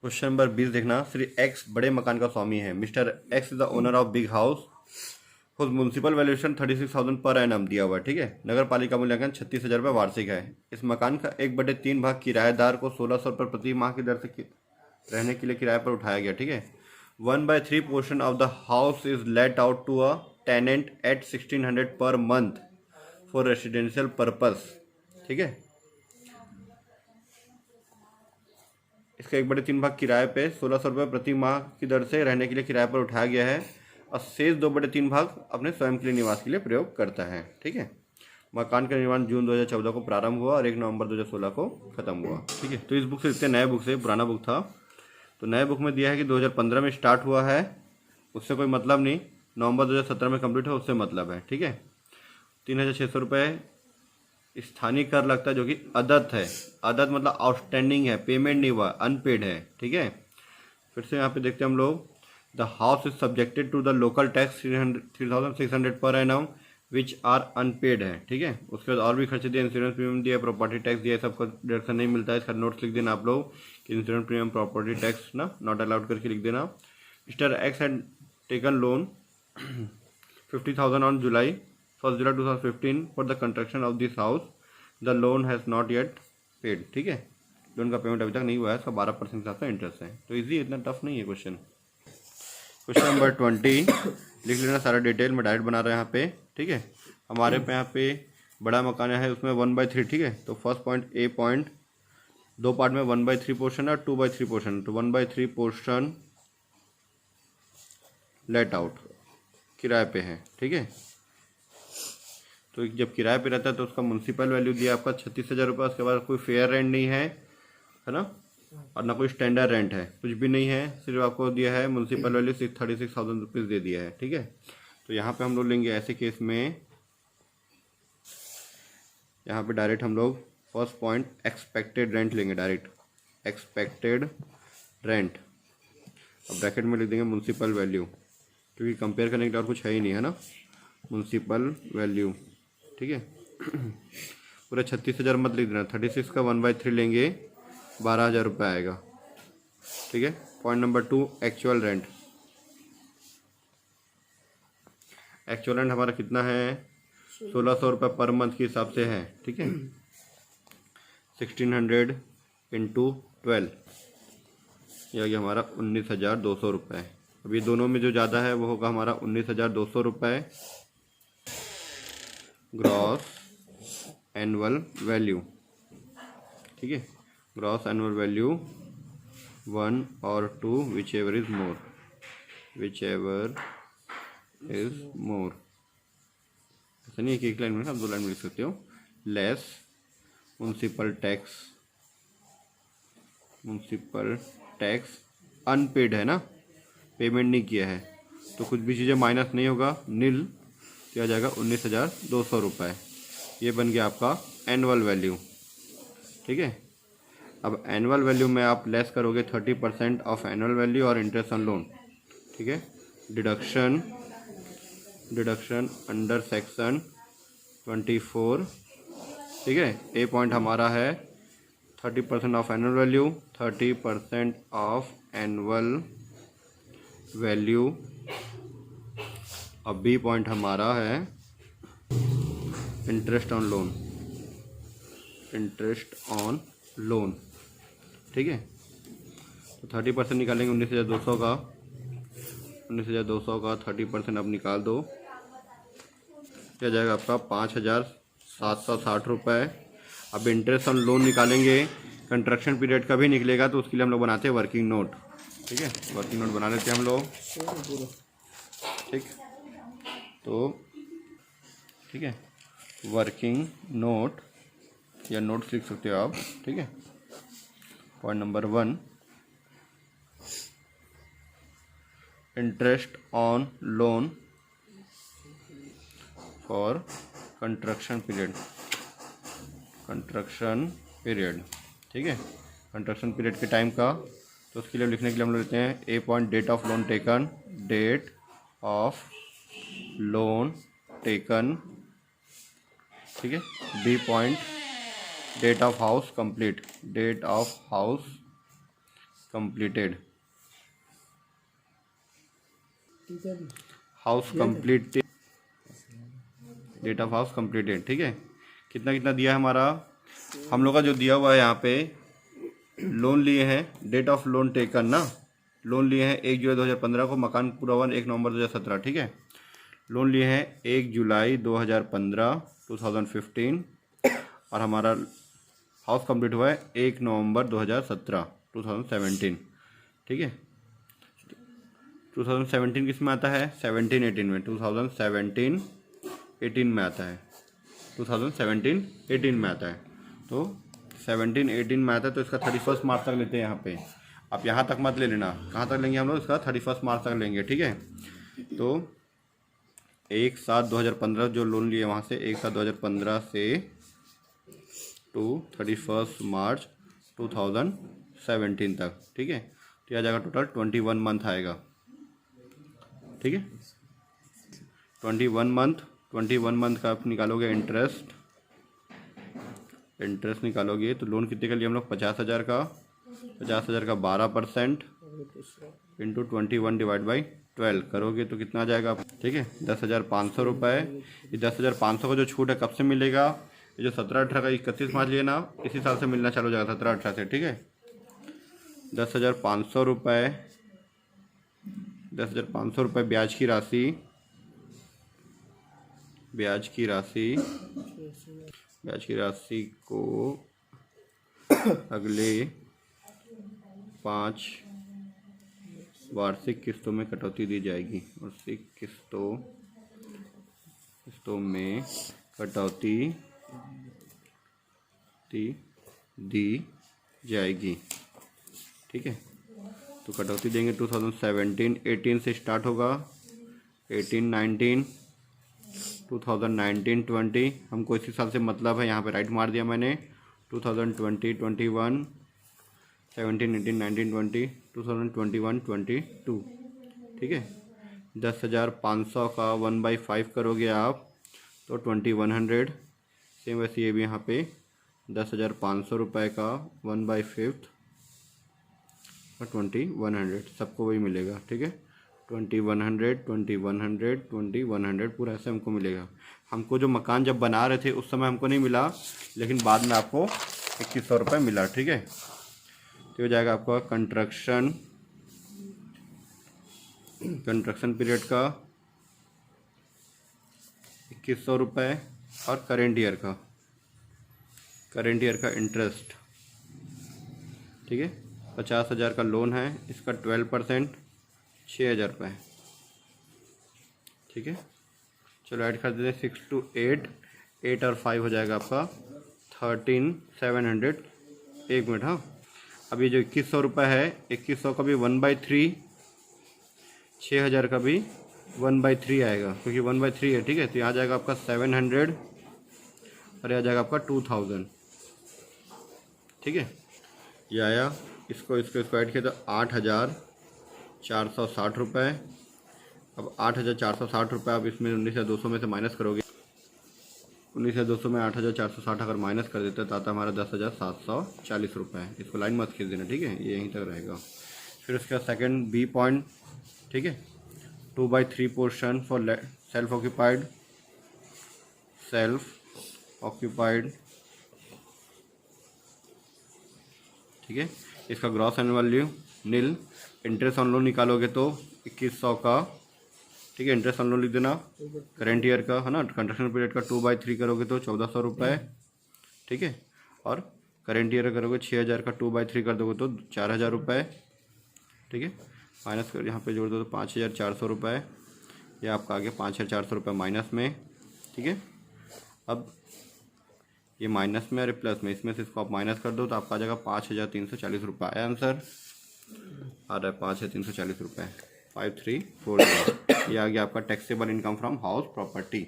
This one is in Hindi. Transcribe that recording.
क्वेश्चन नंबर 20 देखना। श्री एक्स बड़े मकान का स्वामी है। Mister X is the owner of big house whose municipal valuation 36,000 per annum दिया हुआ है। ठीक है। नगर पालिका मूल्यांकन 36,000 रुपये वार्षिक है। इस मकान का 1/3 भाग किराएदार को 1600 रुपये प्रति माह की दर से रहने के लिए किराए पर उठाया गया। ठीक है। 1/3 portion of the house is let out to a tenant at 1600 per month for residential purpose. ठीक है। इसका 1/3 भाग किराए पे 1600 रुपये प्रति माह की दर से रहने के लिए किराए पर उठाया गया है और शेष 2/3 भाग अपने स्वयं के लिए निवास के लिए प्रयोग करता है। ठीक है। मकान का निर्माण जून 2014 को प्रारंभ हुआ और 1 नवंबर 2016 को खत्म हुआ। ठीक है। तो इस बुक से लिखते हैं, नए बुक से, पुराना बुक था तो नए बुक में दिया है कि 2015 में स्टार्ट हुआ है, उससे कोई मतलब नहीं। नवंबर 2017 में कंप्लीट है, उससे मतलब है। ठीक है। 3,600 रुपये स्थानीय कर लगता है जो कि अदत्त है। अदत्त मतलब आउटस्टैंडिंग है, पेमेंट नहीं हुआ, अनपेड है। ठीक है। फिर से यहाँ पे देखते हैं हम लोग, the house is subjected to the local tax 3,600 per annum which are unpaid है। ठीक है। उसके बाद और भी खर्चे दिए, इंश्योरेंस प्रीमियम दिया, प्रॉपर्टी टैक्स दिया, सबका डिडक्शन नहीं मिलता है। इसका नोट्स लिख देना आप लोग कि इंश्योरेंस प्रीमियम, प्रॉपर्टी टैक्स ना नॉट अलाउड करके लिख देना। Mister x had taken loan 50,000 on July 2015 for the construction of this house. The loan has not yet paid. ठीक है। लोन का पेमेंट अभी तक नहीं हुआ है, इसका 12% के साथ में इंटरेस्ट है। तो इजी, इतना टफ नहीं है क्वेश्चन। क्वेश्चन नंबर 20 लिख लेना सारा डिटेल में, डायरेक्ट बना रहे हैं यहाँ पे। ठीक है। हमारे पे यहाँ पे बड़ा मकान है, उसमें 1/3। ठीक है। तो फर्स्ट पॉइंट ए पॉइंट, दो पार्ट में 1/3 पोर्शन और 2/3 पोर्शन। तो 1/3 पोर्शन लेट आउट किराए पे है। ठीक है। तो जब किराए पे रहता है तो उसका म्यूनसिपल वैल्यू दिया आपका 36,000 रुपये। उसके बाद कोई फेयर रेंट नहीं है ना, और ना कोई स्टैंडर्ड रेंट है, कुछ भी नहीं है। सिर्फ आपको दिया है म्यूनसिपल वैल्यू 36,000 रुपीज़ दे दिया है। ठीक है। तो यहाँ पे हम लोग लेंगे ऐसे केस में, यहाँ पे डायरेक्ट हम लोग फर्स्ट पॉइंट एक्सपेक्टेड रेंट लेंगे, डायरेक्ट एक्सपेक्टेड रेंट। अब ब्रैकेट में लिख देंगे म्यूनसिपल वैल्यू, क्योंकि कंपेयर करने के लिए और कुछ है ही नहीं, है ना। Municipal value. ठीक है। पूरा 36,000 मत लिख देना, 36 का 1/3 लेंगे, 12,000 रुपये आएगा। ठीक है। Point number 2 actual rent. Actual rent हमारा कितना है, 1,600 रुपये पर मंथ के हिसाब से है। ठीक है। 1600 इंटू 12 ये आ गया हमारा 19,200 रुपये। अब ये दोनों में जो ज़्यादा है वो होगा हमारा 19,200 रुपये ग्रॉस एनुअल वैल्यू। ठीक है। ग्रॉस एनुअल वैल्यू 1 और 2 which ever is more, which ever is more. ऐसा नहीं है एक लाइन में, आप 2 लाइन में लिख सकते हो। Less municipal tax, municipal tax unpaid है ना, पेमेंट नहीं किया है, तो कुछ भी चीज़ें माइनस नहीं होगा, नील किया जाएगा 19,200 रुपये। ये बन गया आपका एनुअल वैल्यू। ठीक है। अब एनुअल वैल्यू में आप लेस करोगे 30% ऑफ एनुअल वैल्यू और इंटरेस्ट ऑन लोन। ठीक है। Deduction, deduction under section 24। ठीक है। ए पॉइंट हमारा है 30% of annual value, 30% of annual value. अब बी पॉइंट हमारा है interest on loan, interest on loan. ठीक है। तो 30% निकालेंगे 19,200 का, 19,200 का 30% आप निकाल दो, क्या जाएगा आपका 5,760 रुपये। अब इंटरेस्ट ऑन लोन निकालेंगे, कंस्ट्रक्शन पीरियड का भी निकलेगा, तो उसके लिए हम लोग बनाते हैं वर्किंग नोट। ठीक है। वर्किंग नोट बना लेते हैं हम लोग। ठीक। तो ठीक है, वर्किंग नोट या नोट्स लिख सकते हो आप। ठीक है। Point number 1 interest on loan for construction period, construction period. ठीक है। कंस्ट्रक्शन पीरियड के टाइम का, तो उसके लिए लिखने के लिए हम लोग लेते हैं A point date of loan taken, date of loan taken. ठीक है। B point date of house complete, date of house completed, house completed, date of house completed. ठीक है, कितना कितना दिया है हमारा, हम लोग का जो दिया हुआ है यहाँ पे लोन लिए हैं, डेट ऑफ लोन टेकन ना, लोन लिए हैं 1 जुलाई 2015 को, मकान पूरा हुआ 1 नवंबर 2017। ठीक है, लोन लिए हैं 1 जुलाई 2015 2015 और हमारा हाउस कंप्लीट हुआ है 1 नवंबर 2017 2017। ठीक है, 2017 किस में आता है, 17-18 में, 2017-18 में आता है, 2017-18 में आता है। तो 17-18 में आता है, तो इसका 31 मार्च तक लेते हैं यहाँ पे। आप यहाँ तक मत ले लेना, कहाँ तक लेंगे हम लोग, इसका 31 मार्च तक लेंगे। ठीक है, तो 1/7/2015 जो लोन लिए वहाँ से 1/7/2015 से टू 31 मार्च 2017 तक। ठीक है, तो आ जाएगा टोटल 21 मंथ आएगा। ठीक है, 21 मंथ का आप निकालोगे इंटरेस्ट निकालोगे तो लोन कितने का लिए हम लोग, 50,000 का, 12% इंटू 21 डिवाइड बाई 12 करोगे तो कितना आ जाएगा। ठीक है, 10,500 रुपये। ये 10,500 का जो छूट है कब से मिलेगा, ये जो 17-18 का 31 मार्च लिए ना, इसी साल से मिलना चालू हो जाएगा, 17-18 से। ठीक है, 10,500 रुपये, 10,500 रुपये ब्याज की राशि को अगले 5 वार्षिक किस्तों में कटौती दी जाएगी। वार्षिक किस्तों में कटौती दी जाएगी। ठीक है, तो कटौती देंगे 2017-18 से स्टार्ट होगा, 18-19, 2019-20, हमको इसी साल से मतलब है, यहाँ पे राइट मार दिया मैंने, 2020-21, 17-18-19-20, 2021-22। ठीक है, 10,500 का 1/5 करोगे आप तो 2100। सेम वैसे ये भी यहाँ पे 10,500 रुपये का 1/5 और 2100, सबको वही मिलेगा। ठीक है, 2100 पूरा ऐसे हमको मिलेगा। हमको जो मकान जब बना रहे थे उस समय हमको नहीं मिला, लेकिन बाद में आपको 2100 रुपये मिला। ठीक है, तो हो जाएगा आपका कंस्ट्रक्शन पीरियड का 2100 रुपये और करेंट ईयर का इंटरेस्ट। ठीक है, 50,000 का लोन है, इसका 12% 6,000 रुपये। ठीक है, चलो ऐड कर देते हैं 6 to 8 और 5 हो जाएगा आपका 13,700। एक मिनट, हाँ, अब ये जो 2100 रुपये है, 2100 का भी 1/3, 6,000 का भी 1/3 आएगा, क्योंकि 1/3 है। ठीक है, तो यहाँ जाएगा आपका 700 और यहाँ जाएगा आपका 2000। ठीक है, ये आया, इसको ऐड किया तो 8,460 रुपये। अब 8,460 रुपये आप इसमें 19,200 में से माइनस करोगे, 19,200 में 8,460 अगर माइनस कर देते तो आता हमारा 10,740 रुपये। इसको लाइन मत खींच देना। ठीक है, ये यहीं तक रहेगा। फिर उसका सेकंड बी पॉइंट, ठीक है, 2/3 पोर्शन फॉर सेल्फ ऑक्यूपाइड। ठीक है, इसका gross annual value nil. Interest on loan निकालोगे तो 2100 का, ठीक है, इंटरेस्ट ऑन लोन लिख देना, करेंट ईयर का है ना, कंस्ट्रक्शन पीरियड का 2/3 करोगे तो 1,400 रुपये। ठीक है, और करेंट ईयर करोगे 6,000 का 2/3 कर दोगे तो 4,000 रुपये। ठीक है, माइनस कर यहाँ पे जोड़ दो तो 5,400 रुपये। ये आपका आ गया 5,400 रुपये माइनस में। ठीक है, अब ये माइनस में और प्लस में, इसमें से इसको आप माइनस कर दो तो आपका आ जाएगा 5,340 रुपये। आया आंसर, आ रहा है 5,340 रुपये, 5340। ये आ गया आपका taxable income from house property.